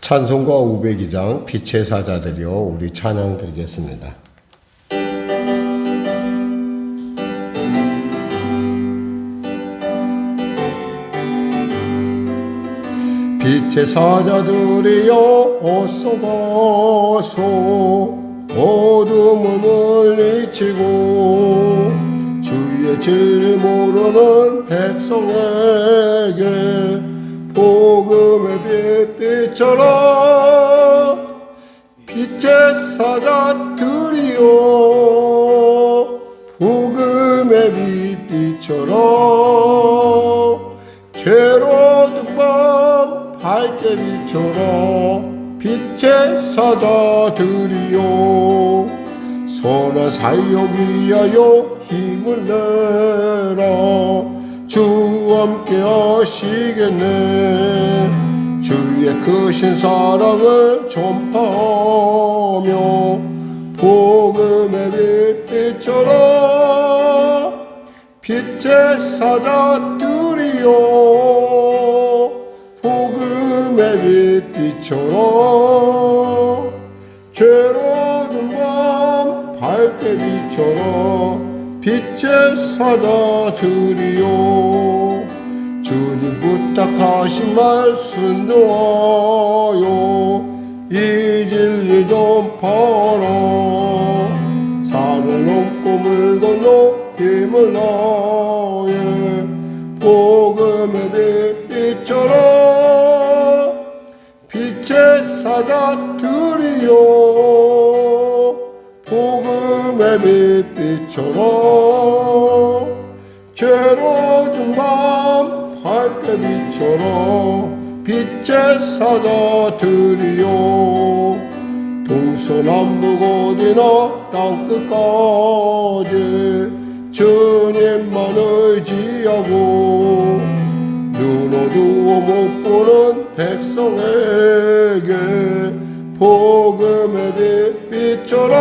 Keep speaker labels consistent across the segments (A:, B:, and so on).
A: 찬송가 502장 빛의 사자들이여 우리 찬양 드리겠습니다. 빛의 사자들이여 어서 어둠을 물리치고 주의 진리 모르는 백성에게 복음의 빛비춰라. 빛의 사자들이여 복음의 빛비춰라. 괴로운 밤 밝게 비춰라. 빛의 사자들이여 선한 사역 위하여 힘을 내라. 주 함께 하시겠네. 주의 크신 사랑을 전파하며 복음의 빛 비춰라. 빛의 사자들이여 복음의 빛 비춰라. 괴로운 밤 밝게 비춰라. 빛의 사자들이여 주님 부탁하신 말 순종하여 이 진리 전파하라. 산을 넘고 물 건너 힘을 다해 복음의 빛 비춰라. 빛의 사자들이여 복음의 빛 비춰라. 괴로운 밤 밝게 비춰라. 빛의 사자들이여 동서남북 어디나 땅끝까지 주님만 의지하고 눈 어두워 못 보는 백성에게 복음의 빛 비춰라.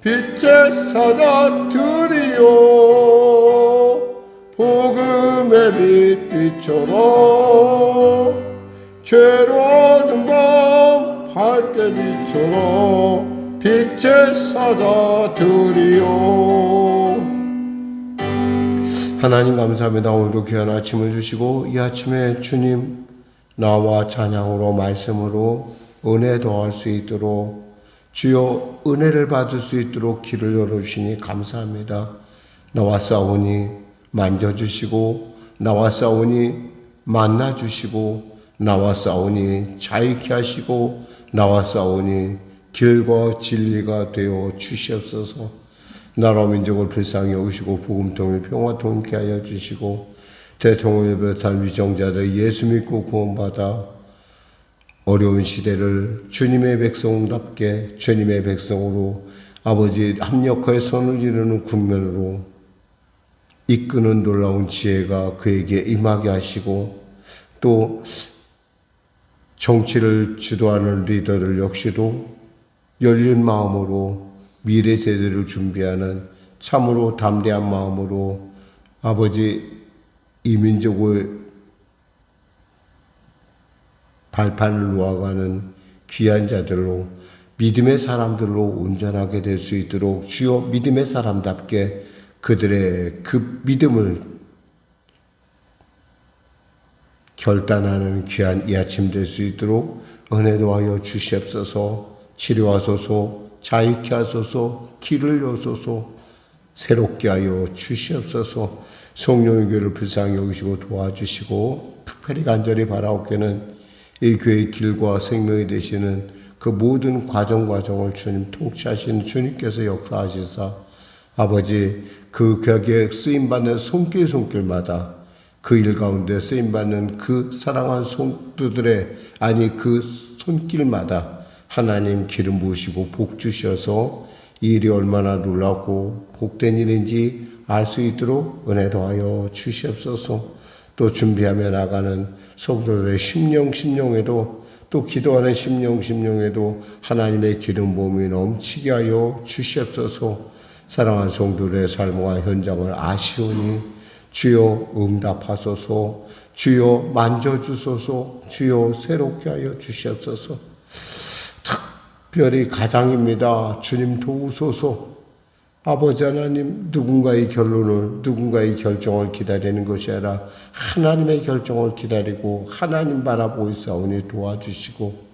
A: 빛의 사자들이여 복음의 빛 비춰라. 괴로운 밤 밝게 비춰라. 빛의 사자들이여 하나님 감사합니다. 오늘도 귀한 아침을 주시고 이 아침에 주님 나와 찬양으로 말씀으로 은혜 더할 수 있도록 주여 은혜를 받을 수 있도록 길을 열어주시니 감사합니다. 나와 싸우니 만져주시고 나와 싸우니 만나주시고 나와 싸우니 자유케 하시고 나와 싸우니 길과 진리가 되어 주시옵소서. 나라 민족을 불쌍히 여기시고 복음통일 평화통일케 하여 주시고 대통령을 비롯한 위정자들 예수 믿고 구원받아 어려운 시대를 주님의 백성답게 주님의 백성으로 아버지 합력하여 선을 이루는 국면으로 이끄는 놀라운 지혜가 그에게 임하게 하시고 또 정치를 주도하는 리더들 역시도 열린 마음으로 미래 세대를 준비하는 참으로 담대한 마음으로 아버지 이 민족의 발판을 놓아가는 귀한 자들로 믿음의 사람들로 온전하게 될 수 있도록 주여 믿음의 사람답게 그들의 그 믿음을 결단하는 귀한 이 아침 될 수 있도록 은혜 도하여 주시옵소서. 치료하소서. 자유케 하소서. 길을 여소서. 새롭게 하여 주시옵소서. 성령의 교회를 불쌍히 여기시고 도와주시고 특별히 간절히 바라옵게는 이 교회의 길과 생명이 되시는 그 모든 과정을 주님 통치하시는 주님께서 역사하시사 아버지 그 격에 쓰임받는 손길마다 그 일 가운데 쓰임받는 그 사랑한 성도들의 그 손길마다 하나님 기름 부으시고 복 주셔서 이 일이 얼마나 놀랍고 복된 일인지 알 수 있도록 은혜 더하여 주시옵소서. 또 준비하며 나가는 성도들의 심령에도 또 기도하는 심령에도 하나님의 기름 부음이 넘치게 하여 주시옵소서. 사랑하는 성도들의 삶과 현장을 아시오니 주여 응답하소서. 주여 만져주소서. 주여 새롭게 하여 주시옵소서. 특별히 가장입니다. 주님 도우소서. 아버지 하나님, 누군가의 결론을, 누군가의 결정을 기다리는 것이 아니라 하나님의 결정을 기다리고 하나님 바라보고 있사오니 도와주시고,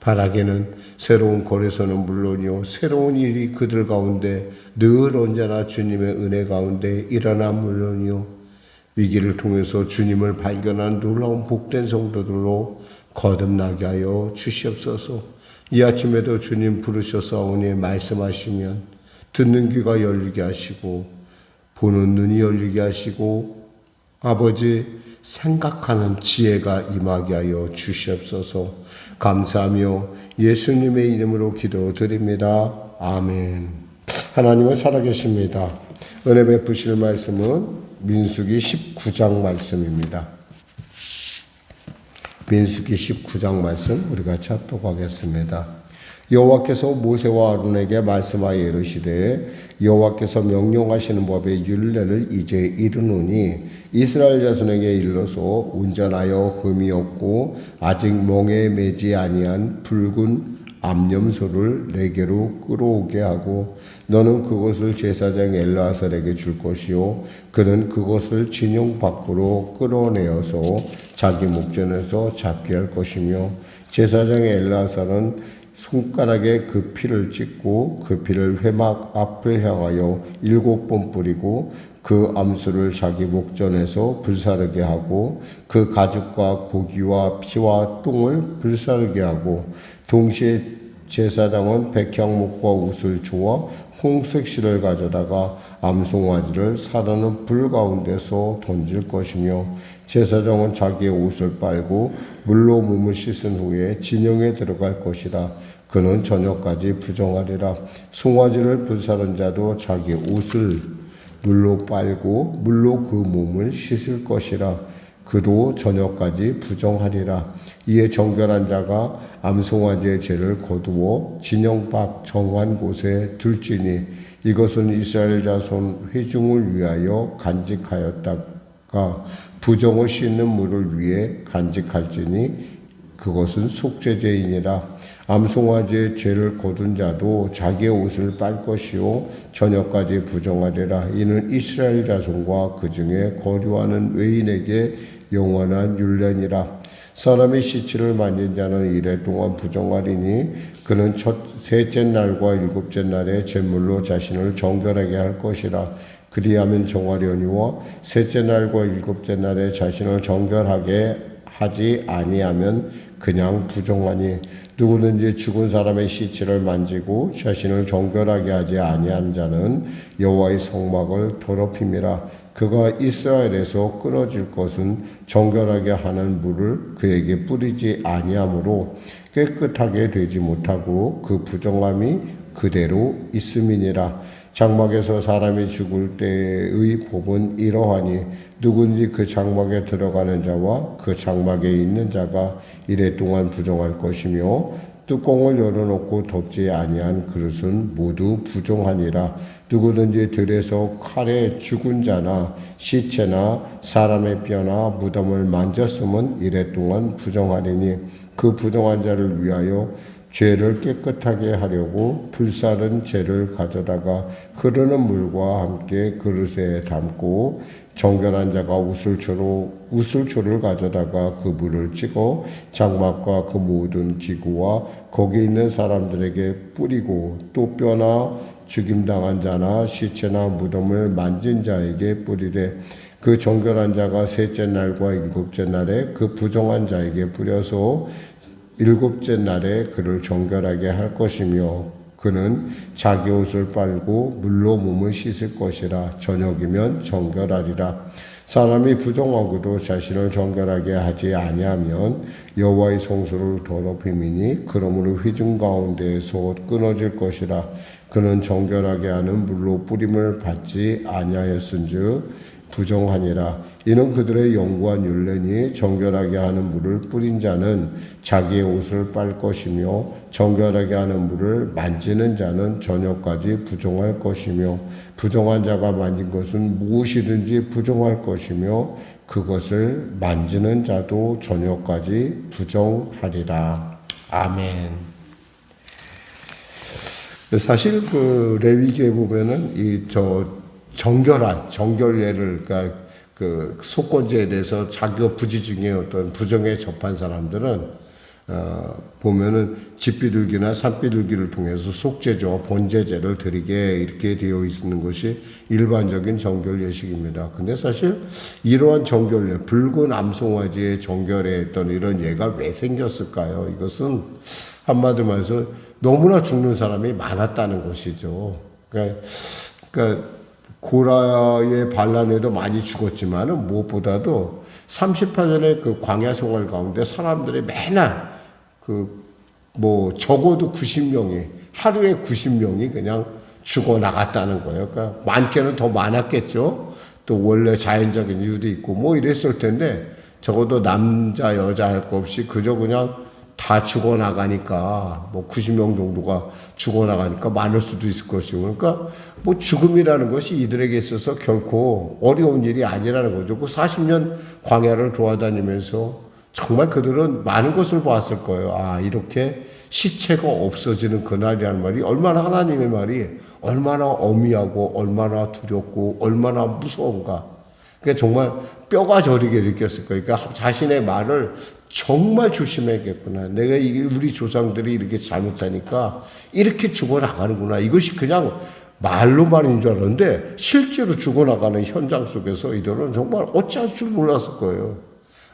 A: 바라기는 새로운 거래소는 물론이요, 새로운 일이 그들 가운데 늘 언제나 주님의 은혜 가운데 일어나 물론이요, 위기를 통해서 주님을 발견한 놀라운 복된 성도들로 거듭나게 하여 주시옵소서. 이 아침에도 주님 부르셔서오니 말씀하시면 듣는 귀가 열리게 하시고 보는 눈이 열리게 하시고 아버지 생각하는 지혜가 임하게 하여 주시옵소서. 감사하며 예수님의 이름으로 기도드립니다. 아멘. 하나님은 살아계십니다. 은혜 베푸실 말씀은 민수기 19장 말씀입니다. 민수기 19장 말씀 우리 같이 합독하겠습니다. 여호와께서 모세와 아론에게 말씀하여 이르시되 여호와께서 명령하시는 법의 율례를 이제 이르노니 이스라엘 자손에게 일러서 운전하여 흠이 없고 아직 멍에 매지 아니한 붉은 암염소를 내게로 끌어오게 하고 너는 그것을 제사장 엘르아살에게 줄 것이요 그는 그것을 진영 밖으로 끌어내어서 자기 목전에서 잡게 할 것이며 제사장 엘르아살은 손가락에 그 피를 찍고 그 피를 회막 앞을 향하여 7번 뿌리고 그 암수를 자기 목전에서 불사르게 하고 그 가죽과 고기와 피와 똥을 불사르게 하고 동시에 제사장은 백향목과 웃을 조와 홍색 실을 가져다가 암송아지를 사르는 불 가운데서 던질 것이며 제사장은 자기의 옷을 빨고 물로 몸을 씻은 후에 진영에 들어갈 것이라. 그는 저녁까지 부정하리라. 송아지를 불사른 자도 자기 옷을 물로 빨고 물로 그 몸을 씻을 것이라. 그도 저녁까지 부정하리라. 이에 정결한 자가 암송아지의 죄를 거두어 진영 밖 정한 곳에 둘지니 이것은 이스라엘 자손 회중을 위하여 간직하였다가 부정을 씻는 물을 위해 간직할지니 그것은 속죄제이니라. 암송아지의 죄를 거둔 자도 자기의 옷을 빨 것이요 저녁까지 부정하리라. 이는 이스라엘 자손과 그 중에 거류하는 외인에게 영원한 율례니라. 사람의 시체를 만진 자는 이래 동안 부정하리니 그는 셋째 날과 7째 날에 제물로 자신을 정결하게 할 것이라. 그리하면 정하려니와 셋째 날과 7째 날에 자신을 정결하게 하지 아니하면 그냥 부정하니 누구든지 죽은 사람의 시체를 만지고 자신을 정결하게 하지 아니한 자는 여호와의 성막을 더럽힘이라. 그가 이스라엘에서 끊어질 것은 정결하게 하는 물을 그에게 뿌리지 아니하므로 깨끗하게 되지 못하고 그 부정함이 그대로 있음이니라. 장막에서 사람이 죽을 때의 법은 이러하니 누군지 그 장막에 들어가는 자와 그 장막에 있는 자가 이래 동안 부정할 것이며 뚜껑을 열어놓고 덮지 아니한 그릇은 모두 부정하니라. 누구든지 들에서 칼에 죽은 자나 시체나 사람의 뼈나 무덤을 만졌으면 이래 동안 부정하리니 그 부정한 자를 위하여 죄를 깨끗하게 하려고 불사른 재를 가져다가 흐르는 물과 함께 그릇에 담고 정결한 자가 우슬초를 가져다가 그 물을 찍어 장막과 그 모든 기구와 거기 있는 사람들에게 뿌리고 또 뼈나 죽임당한 자나 시체나 무덤을 만진 자에게 뿌리되 그 정결한 자가 셋째 날과 7째 날에 그 부정한 자에게 뿌려서 7째 날에 그를 정결하게 할 것이며 그는 자기 옷을 빨고 물로 몸을 씻을 것이라. 저녁이면 정결하리라. 사람이 부정하고도 자신을 정결하게 하지 아니하면 여호와의 성소를 더럽힘이니 그러므로 회중 가운데에서 끊어질 것이라. 그는 정결하게 하는 물로 뿌림을 받지 아니하였은즉 부정하니라. 이는 그들의 영구한 율례니 정결하게 하는 물을 뿌린 자는 자기의 옷을 빨 것이며 정결하게 하는 물을 만지는 자는 저녁까지 부정할 것이며 부정한 자가 만진 것은 무엇이든지 부정할 것이며 그것을 만지는 자도 저녁까지 부정하리라. 아멘. 사실 그 레위기에 보면은 정결한 정결례를, 그러니까 그 속건제에 대해서 자기가 부지중에 어떤 부정에 접한 사람들은 보면은 집비둘기나 산비둘기를 통해서 속죄제와 번제제를 드리게 이렇게 되어 있는 것이 일반적인 정결 예식입니다. 근데 사실 이러한 정결례, 붉은 암송아지의 정결에 했던 이런 예가 왜 생겼을까요? 이것은 한마디로 말해서 너무나 죽는 사람이 많았다는 것이죠. 그러니까 고라의 반란에도 많이 죽었지만은 무엇보다도 38년의 그 광야 생활 가운데 사람들이 맨날 적어도 90명이, 하루에 90명이 그냥 죽어 나갔다는 거예요. 그러니까 많게는 더 많았겠죠. 또 원래 자연적인 이유도 있고 이랬을 텐데 적어도 남자 여자 할 거 없이 그저 그냥 다 죽어나가니까 90명 정도가 죽어나가니까 많을 수도 있을 것이고, 그러니까 죽음이라는 것이 이들에게 있어서 결코 어려운 일이 아니라는 거죠. 그 40년 광야를 돌아다니면서 정말 그들은 많은 것을 봤을 거예요. 이렇게 시체가 없어지는 그날이라는 말이 얼마나, 하나님의 말이 얼마나 어미하고 얼마나 두렵고 얼마나 무서운가. 그러니까 정말 뼈가 저리게 느꼈을 거예요. 그러니까 자신의 말을 정말 조심해야겠구나. 내가 우리 조상들이 이렇게 잘못하니까 이렇게 죽어나가는구나. 이것이 그냥 말로만인 줄 알았는데 실제로 죽어나가는 현장 속에서 이들은 정말 어찌할 줄 몰랐을 거예요.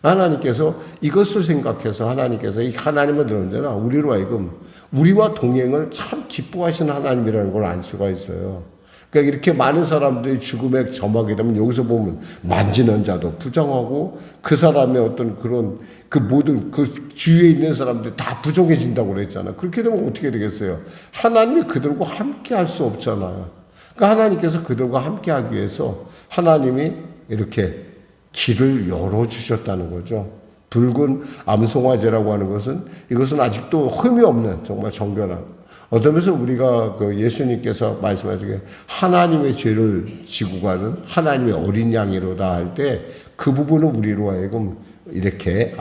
A: 하나님께서 이것을 생각해서 하나님께서 이 하나님은 언제나 우리로 하여금 우리와 동행을 참 기뻐하시는 하나님이라는 걸 알 수가 있어요. 그러니까 이렇게 많은 사람들이 죽음에 점하게 되면 여기서 보면 만지는 자도 부정하고 그 사람의 어떤 그런 그 모든 그 주위에 있는 사람들이 다 부정해진다고 그랬잖아요. 그렇게 되면 어떻게 되겠어요? 하나님이 그들과 함께 할 수 없잖아요. 그러니까 하나님께서 그들과 함께 하기 위해서 하나님이 이렇게 길을 열어주셨다는 거죠. 붉은 암송아지라고 하는 것은 이것은 아직도 흠이 없는 정말 정결한, 어떤 면에서 우리가 예수님께서 말씀하시기에 하나님의 죄를 지고 가는 하나님의 어린 양이로다 할 때 그 부분은 우리로 하여금 이렇게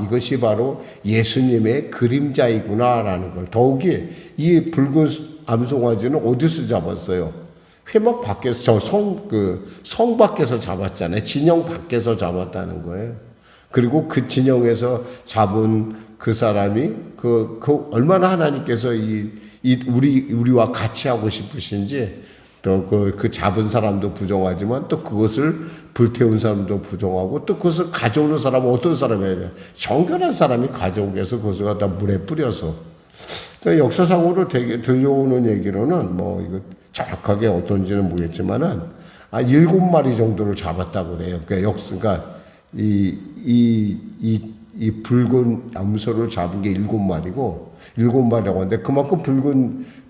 A: 이것이 바로 예수님의 그림자이구나라는 걸, 더욱이 이 붉은 암송아지는 어디서 잡았어요? 회막 밖에서 성 밖에서 잡았잖아요. 진영 밖에서 잡았다는 거예요. 그리고 그 진영에서 잡은 그 사람이 얼마나 하나님께서 우리와 같이 하고 싶으신지, 또 그 잡은 사람도 부정하지만 또 그것을 불태운 사람도 부정하고, 또 그것을 가져오는 사람은 어떤 사람이에요? 정결한 사람이 가져오게 해서 그것을 갖다 물에 뿌려서. 그러니까 역사상으로 들려오는 얘기로는 이거 정확하게 어떤지는 모르겠지만은 7마리 정도를 잡았다고 그래요. 그러니까 이 붉은 암소를 잡은 게 7마리라고 하는데, 그만큼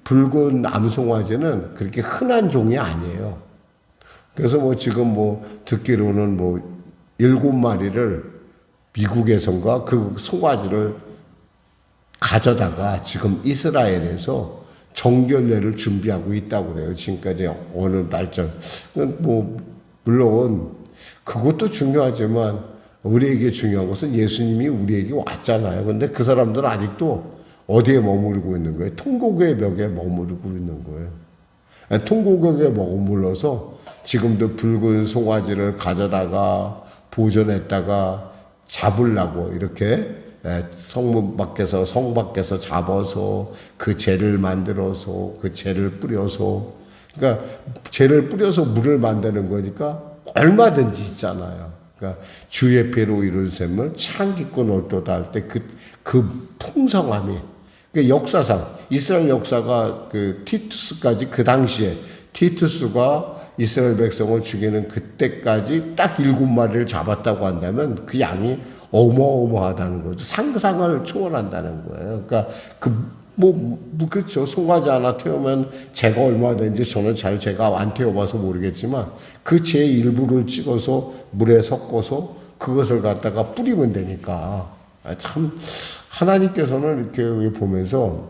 A: 붉은 암송아지는 그렇게 흔한 종이 아니에요. 그래서 지금 듣기로는 7마리를 미국에선가 그 송아지를 가져다가 지금 이스라엘에서 정결례를 준비하고 있다고 그래요. 지금까지 어느 날짜. 물론 그것도 중요하지만 우리에게 중요한 것은 예수님이 우리에게 왔잖아요. 근데 그 사람들은 아직도 어디에 머무르고 있는 거예요? 통곡의 벽에 머무르고 있는 거예요. 통곡의 벽에 머물러서 지금도 붉은 송아지를 가져다가 보존했다가 잡으려고 이렇게 성 밖에서 잡아서 그 재를 만들어서 그 재를 뿌려서, 그러니까 재를 뿌려서 물을 만드는 거니까 얼마든지 있잖아요. 그러니까 주의 피로 이룬 셈을 창기꾼 올도다 할 때 그 풍성함이, 그 역사상 이스라엘 역사가 티투스까지, 그 당시에 티투스가 이스라엘 백성을 죽이는 그때까지 딱 7마리를 잡았다고 한다면 그 양이 어마어마하다는 거죠. 상상을 초월한다는 거예요. 그러니까 그렇죠. 송아지 하나 태우면 재가 얼마든지 저는 잘 재가 안 태워봐서 모르겠지만 그 재 일부를 찍어서 물에 섞어서 그것을 갖다가 뿌리면 되니까. 참 하나님께서는 이렇게 보면서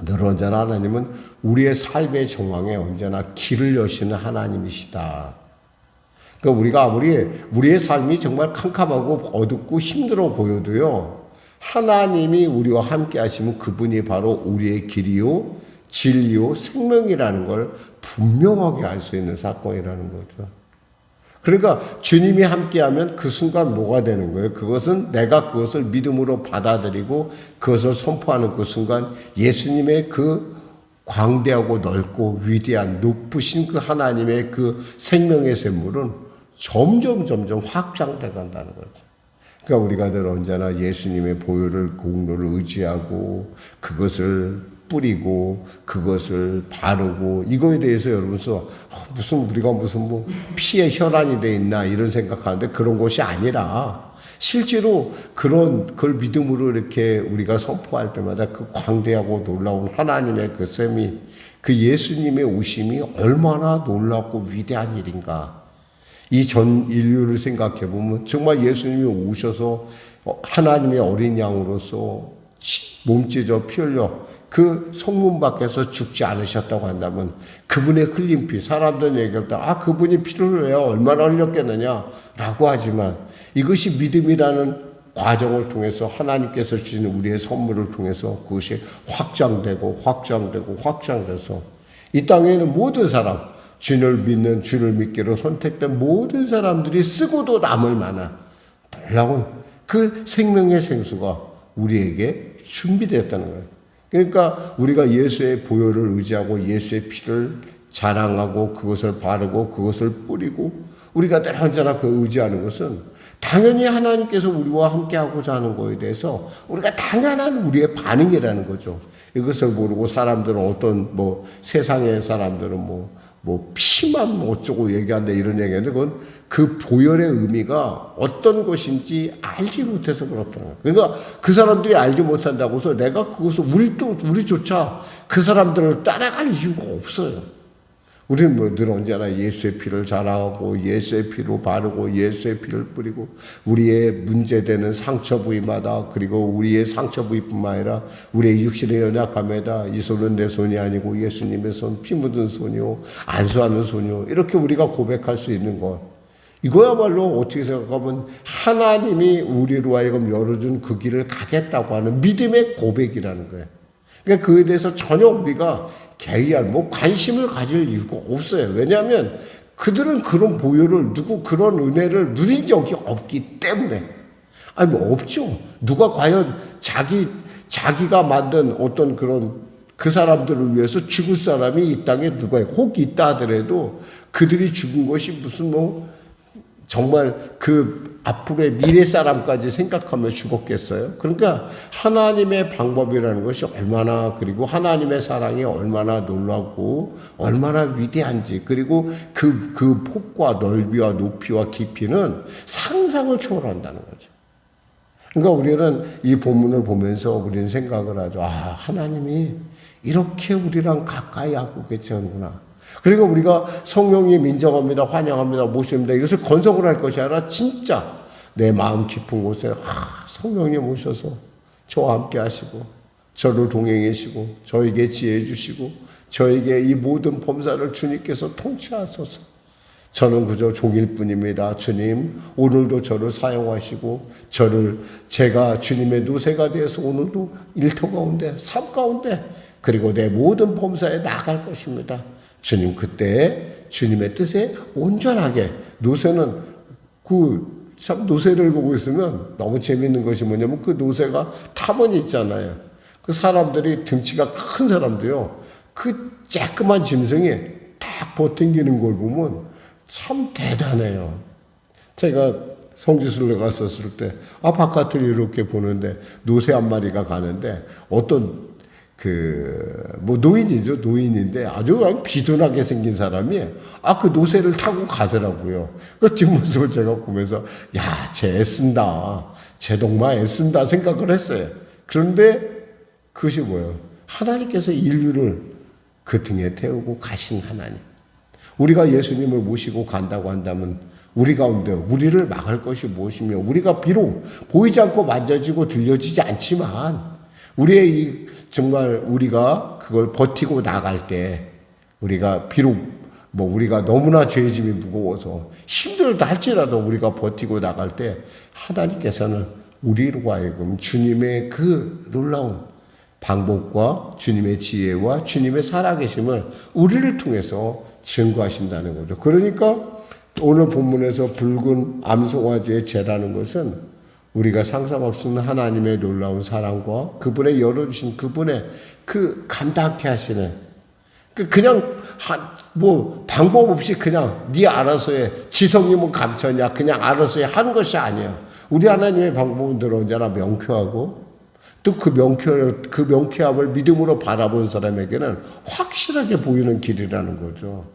A: 늘 언제나 하나님은 우리의 삶의 정황에 언제나 길을 여시는 하나님이시다. 그러니까 우리가 아무리 우리의 삶이 정말 캄캄하고 어둡고 힘들어 보여도요, 하나님이 우리와 함께 하시면 그분이 바로 우리의 길이요, 진리요, 생명이라는 걸 분명하게 알 수 있는 사건이라는 거죠. 그러니까 주님이 함께하면 그 순간 뭐가 되는 거예요? 그것은 내가 그것을 믿음으로 받아들이고 그것을 선포하는 그 순간 예수님의 그 광대하고 넓고 위대한 높으신 그 하나님의 그 생명의 샘물은 점점 확장돼 간다는 거죠. 그러니까 우리가 늘 언제나 예수님의 보혈을 공로를 의지하고 그것을 뿌리고 그것을 바르고 이거에 대해서 여러분서 무슨 우리가 무슨 피에 혈안이 돼 있나 이런 생각하는데 그런 것이 아니라 실제로 그걸 믿음으로 이렇게 우리가 선포할 때마다 그 광대하고 놀라운 하나님의 그 셈이 그 예수님의 오심이 얼마나 놀랍고 위대한 일인가. 이 전 인류를 생각해 보면 정말 예수님이 오셔서 하나님의 어린 양으로서 몸찢어 피 흘려 그 성문 밖에서 죽지 않으셨다고 한다면 그분의 흘린 피, 사람들은 얘기할 때 그분이 피를 흘려야 얼마나 흘렸겠느냐라고 하지만 이것이 믿음이라는 과정을 통해서 하나님께서 주시는 우리의 선물을 통해서 그것이 확장돼서 이 땅에 있는 모든 사람, 주를 믿는 주를 믿기로 선택된 모든 사람들이 쓰고도 남을 만한 놀라운 그 생명의 생수가 우리에게 준비되었다는 거예요. 그러니까 우리가 예수의 보혈을 의지하고 예수의 피를 자랑하고 그것을 바르고 그것을 뿌리고 우리가 늘 언제나 그 의지하는 것은 당연히 하나님께서 우리와 함께하고자 하는 것에 대해서 우리가 당연한 우리의 반응이라는 거죠. 이것을 모르고 사람들은 어떤 세상의 사람들은 피만 어쩌고 얘기한다 이런 얘기하는데 그건 그 보혈의 의미가 어떤 것인지 알지 못해서 그렇다는 거예요. 그러니까 그 사람들이 알지 못한다고 해서 내가 그것을 우리조차 그 사람들을 따라갈 이유가 없어요. 우리는 늘 언제나 예수의 피를 자랑하고 예수의 피로 바르고 예수의 피를 뿌리고 우리의 문제되는 상처 부위마다 그리고 우리의 상처 부위뿐만 아니라 우리의 육신의 연약함에다 이 손은 내 손이 아니고 예수님의 손, 피 묻은 손이요 안수하는 손이요 이렇게 우리가 고백할 수 있는 것 이거야말로 어떻게 생각하면 하나님이 우리로 하여금 열어준 그 길을 가겠다고 하는 믿음의 고백이라는 거예요. 그러니까 그에 대해서 전혀 우리가 개의할 관심을 가질 이유가 없어요. 왜냐하면 그들은 그런 보혈을 그런 은혜를 누린 적이 없기 때문에 없죠. 누가 과연 자기가 만든 어떤 그런 그 사람들을 위해서 죽을 사람이 이 땅에 누가 혹 있다 하더라도 그들이 죽은 것이 무슨 정말 그 앞으로의 미래 사람까지 생각하며 죽었겠어요? 그러니까 하나님의 방법이라는 것이 얼마나 그리고 하나님의 사랑이 얼마나 놀랍고 얼마나 위대한지 그리고 그 폭과 넓이와 높이와 깊이는 상상을 초월한다는 거죠. 그러니까 우리는 이 본문을 보면서 우리는 생각을 하죠. 하나님이 이렇게 우리랑 가까이 하고 계시는구나. 그리고 우리가 성령님 인정합니다, 환영합니다, 모십니다. 이것을 건성을 할 것이 아니라 진짜 내 마음 깊은 곳에 성령님 오셔서 저와 함께 하시고 저를 동행해 주시고 저에게 지혜 주시고 저에게 이 모든 범사를 주님께서 통치하소서. 저는 그저 종일 뿐입니다. 주님 오늘도 저를 사용하시고 제가 주님의 노새가 되어서 오늘도 일터 가운데 삶 가운데 그리고 내 모든 범사에 나아갈 것입니다. 주님 그때 주님의 뜻에 온전하게 노새는 참 노새를 보고 있으면 너무 재밌는 것이 뭐냐면 그 노새가 탑원이 있잖아요. 그 사람들이 등치가 큰 사람도요. 그 쬐끄만 짐승이 딱 버팅기는 걸 보면 참 대단해요. 제가 성지순례 갔었을 때 바깥을 이렇게 보는데 노새 한 마리가 가는데 어떤 노인이죠. 노인인데 아주 비둔하게 생긴 사람이 그 노새를 타고 가더라고요. 그 뒷모습을 제가 보면서 쟤 애쓴다. 쟤 정말 애쓴다 생각을 했어요. 그런데 그것이 뭐예요? 하나님께서 인류를 그 등에 태우고 가신 하나님. 우리가 예수님을 모시고 간다고 한다면 우리 가운데 우리를 막을 것이 무엇이며, 우리가 비록 보이지 않고 만져지고 들려지지 않지만 우리의 이 정말 우리가 그걸 버티고 나갈 때, 우리가 비록 우리가 너무나 죄짐이 무거워서 힘들다 할지라도 우리가 버티고 나갈 때 하나님께서는 우리로 하여금 주님의 그 놀라운 방법과 주님의 지혜와 주님의 살아계심을 우리를 통해서 증거하신다는 거죠. 그러니까 오늘 본문에서 붉은 암송아지의 재라는 것은 우리가 상상할 수 없는 하나님의 놀라운 사랑과 그분의 열어주신 그분의 그 감당케 하시는, 그냥 방법 없이 그냥 네 알아서 해, 지성이면 감천이야, 그냥 알아서 해 하는 것이 아니야. 우리 하나님의 방법은 늘 언제나 명쾌하고, 또 그 명쾌함을 믿음으로 바라본 사람에게는 확실하게 보이는 길이라는 거죠.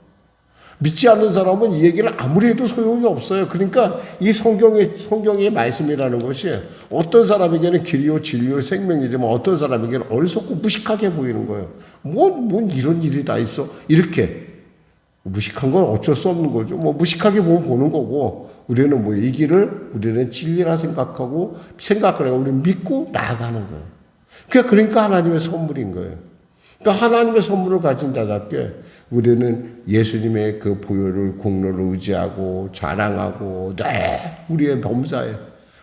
A: 믿지 않는 사람은 이 얘기를 아무리 해도 소용이 없어요. 그러니까 이 성경의 말씀이라는 것이 어떤 사람에게는 길이요 진리요 생명이지만 어떤 사람에게는 어리석고 무식하게 보이는 거예요. 뭔 이런 일이 다 있어? 이렇게 무식한 건 어쩔 수 없는 거죠. 무식하게 보는 거고, 우리는 이 길을 우리는 진리라 생각을 하고 우리는 믿고 나아가는 거예요. 그러니까 하나님의 선물인 거예요. 그러니까 하나님의 선물을 가진 자답게 우리는 예수님의 그 보혈을, 공로를 의지하고 자랑하고, 우리의 범사에,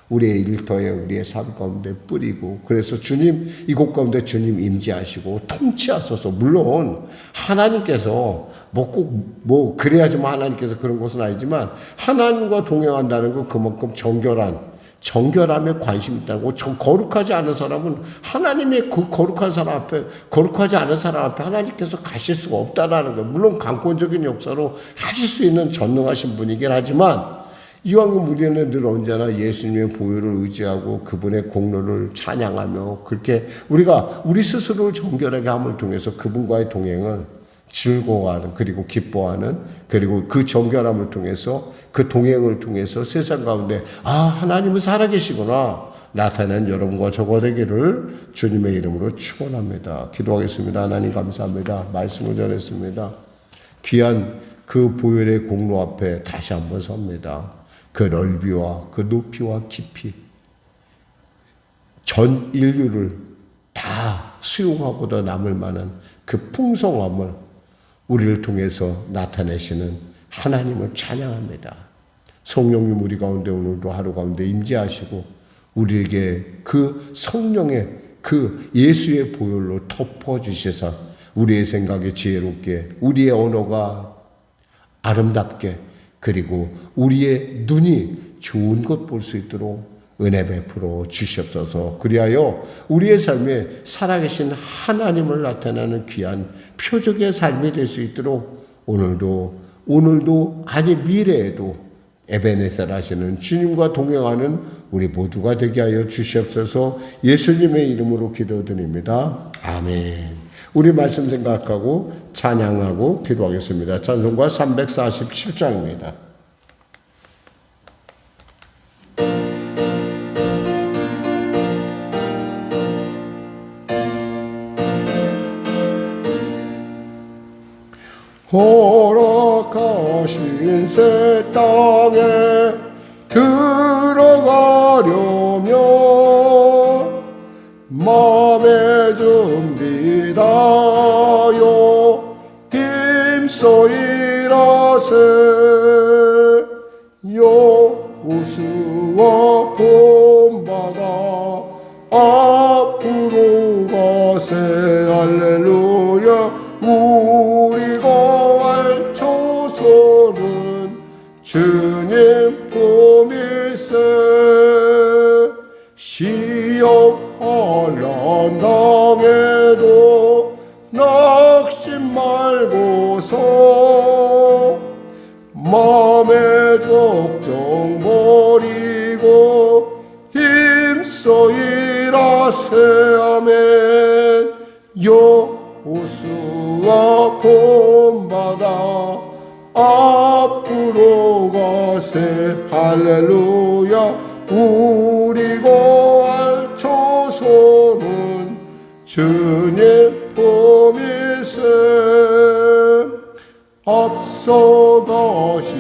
A: 우리의 일터에, 우리의 삶 가운데 뿌리고, 그래서 주님, 이곳 가운데 주님 임재하시고 통치하소서. 물론 하나님께서 꼭 그래야지만 하나님께서 그런 것은 아니지만, 하나님과 동행한다는 건 그만큼 정결함에 관심이 있다고. 거룩하지 않은 사람은 하나님의 그 거룩하지 않은 사람 앞에 하나님께서 가실 수가 없다라는 거예요. 물론 강권적인 역사로 하실 수 있는 전능하신 분이긴 하지만, 이왕이면 우리는 늘 언제나 예수님의 보혈을 의지하고 그분의 공로를 찬양하며, 그렇게 우리 스스로를 정결하게 함을 통해서 그분과의 동행을 즐거워하는, 그리고 기뻐하는, 그리고 그 정결함을 통해서, 그 동행을 통해서 세상 가운데 하나님은 살아계시구나 나타나는 여러분과 저가 되기를 주님의 이름으로 축원합니다. 기도하겠습니다. 하나님 감사합니다. 말씀을 전했습니다. 귀한 그 보혈의 공로 앞에 다시 한번 섭니다. 그 넓이와 그 높이와 깊이, 전 인류를 다 수용하고도 남을 만한 그 풍성함을 우리를 통해서 나타내시는 하나님을 찬양합니다. 성령님 우리 가운데 오늘도 하루 가운데 임재하시고, 우리에게 그 성령의 그 예수의 보혈로 덮어주셔서 우리의 생각에 지혜롭게, 우리의 언어가 아름답게, 그리고 우리의 눈이 좋은 것 볼 수 있도록 은혜 베풀어 주시옵소서. 그리하여 우리의 삶에 살아계신 하나님을 나타내는 귀한 표적의 삶이 될 수 있도록 오늘도 아니 미래에도 에베네셀 하시는 주님과 동행하는 우리 모두가 되게 하여 주시옵소서. 예수님의 이름으로 기도드립니다. 아멘. 우리 말씀 생각하고 찬양하고 기도하겠습니다. 찬송가 347장입니다. 허락하신 새 땅에 들어가려면 마음의 준비다요 힘써 일하세. 여호수아 본받아 앞으로 가세. 할렐루야. 우리가 할 조선은 주님 품일세. 시험 환난 당해도 낙심 말고서 마음의 걱정 버리고 힘써 일하세. 아멘. 여호수아 본받아 앞으로 가세. 할렐루야. 우리 고할 조선은 주님 앞서가신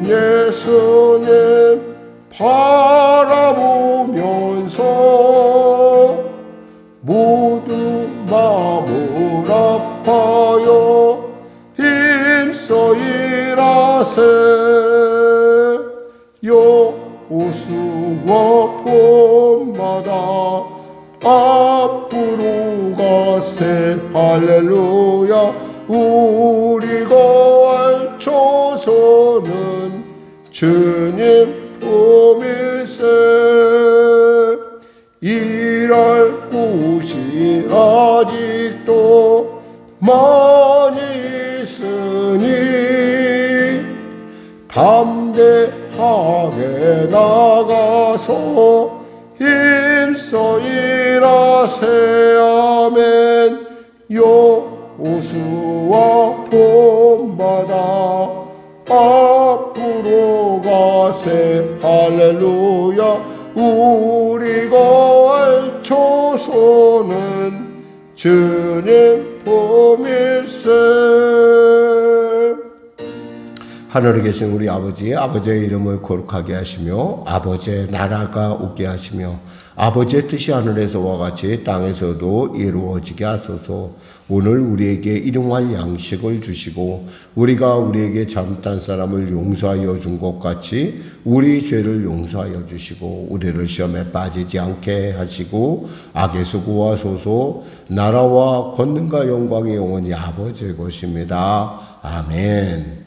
A: 예수님 바라보면서 모두 마음을 아파요 힘써 일하세 여호수아 본받아 앞으로 가세 할렐루야 우리 거할 조선은 주님 품일세 일할 곳이 아직도 많이 있으니 담대하게 나가서 힘써 일하세 아멘 여호수아 본받아 앞으로 가세 할렐루야 우리 거할 조선은 주님 품일세 하늘에 계신 우리 아버지, 아버지의 이름을 거룩하게 하시며 아버지의 나라가 오게 하시며 아버지의 뜻이 하늘에서와 같이 땅에서도 이루어지게 하소서. 오늘 우리에게 일용할 양식을 주시고 우리가 우리에게 잘못한 사람을 용서하여 준 것 같이 우리 죄를 용서하여 주시고 우리를 시험에 빠지지 않게 하시고 악에서 구하소서. 나라와 권능과 영광이 영원히 아버지의 것입니다. 아멘.